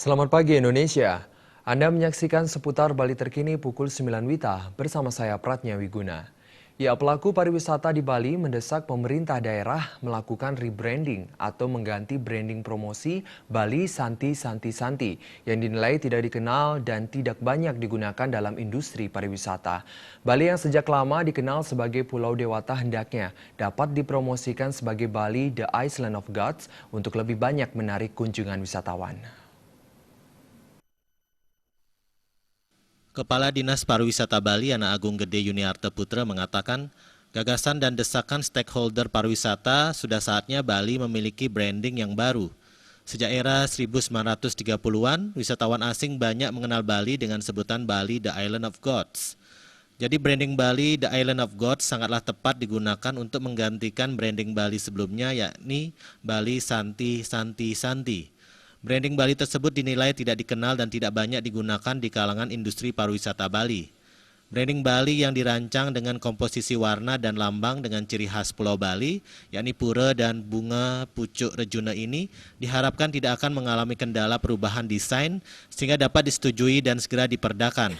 Selamat pagi Indonesia. Anda menyaksikan seputar Bali terkini pukul 9 WITA bersama saya Pratnya Wiguna. Ya, pelaku pariwisata di Bali mendesak pemerintah daerah melakukan rebranding atau mengganti branding promosi Bali Santi Santi Santi yang dinilai tidak dikenal dan tidak banyak digunakan dalam industri pariwisata. Bali yang sejak lama dikenal sebagai Pulau Dewata hendaknya dapat dipromosikan sebagai Bali The Island of Gods untuk lebih banyak menarik kunjungan wisatawan. Kepala Dinas Pariwisata Bali Ana Agung Gede Yuniarto Putra mengatakan, gagasan dan desakan stakeholder pariwisata sudah saatnya Bali memiliki branding yang baru. Sejak era 1930-an, wisatawan asing banyak mengenal Bali dengan sebutan Bali The Island of Gods. Jadi branding Bali The Island of Gods sangatlah tepat digunakan untuk menggantikan branding Bali sebelumnya, yakni Bali Santi Santi Santi. Branding Bali tersebut dinilai tidak dikenal dan tidak banyak digunakan di kalangan industri pariwisata Bali. Branding Bali yang dirancang dengan komposisi warna dan lambang dengan ciri khas Pulau Bali, yakni pura dan bunga pucuk rejuna ini, diharapkan tidak akan mengalami kendala perubahan desain sehingga dapat disetujui dan segera diperdakan.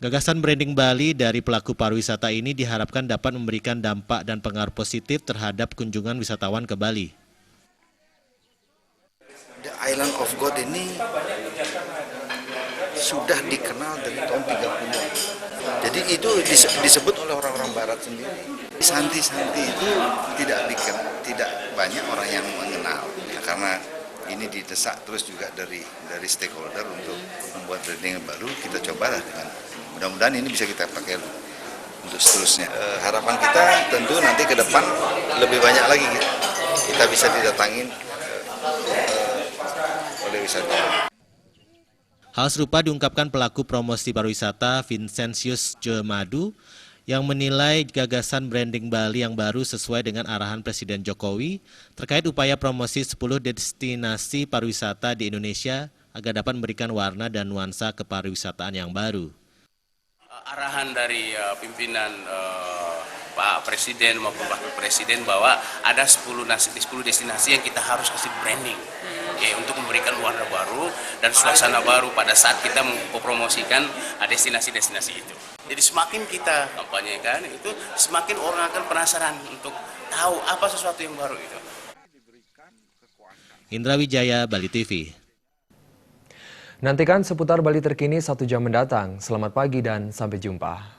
Gagasan branding Bali dari pelaku pariwisata ini diharapkan dapat memberikan dampak dan pengaruh positif terhadap kunjungan wisatawan ke Bali. The Island of God ini sudah dikenal dari tahun 30-an. Jadi itu disebut oleh orang-orang barat sendiri. Santi-santi itu tidak banyak orang yang mengenal. Ya, karena ini didesak terus juga dari stakeholder untuk membuat branding yang baru. Kita cobalah dengan mudah-mudahan ini bisa kita pakai untuk seterusnya. Harapan kita tentu nanti ke depan lebih banyak lagi kita bisa didatangin oleh wisatawan. Hal serupa diungkapkan pelaku promosi pariwisata Vincentius Jemadu yang menilai gagasan branding Bali yang baru sesuai dengan arahan Presiden Jokowi terkait upaya promosi 10 destinasi pariwisata di Indonesia agar dapat memberikan warna dan nuansa kepariwisataan yang baru. Arahan dari pimpinan Pak Presiden maupun Wakil Presiden bahwa ada 10 destinasi yang kita harus kasih branding untuk memberikan warna baru dan suasana baru pada saat kita mempromosikan destinasi-destinasi itu. Jadi semakin kita kampanyekan itu, semakin orang akan penasaran untuk tahu apa sesuatu yang baru itu. Indra Wijaya, Bali TV. Nantikan seputar Bali terkini 1 jam mendatang. Selamat pagi dan sampai jumpa.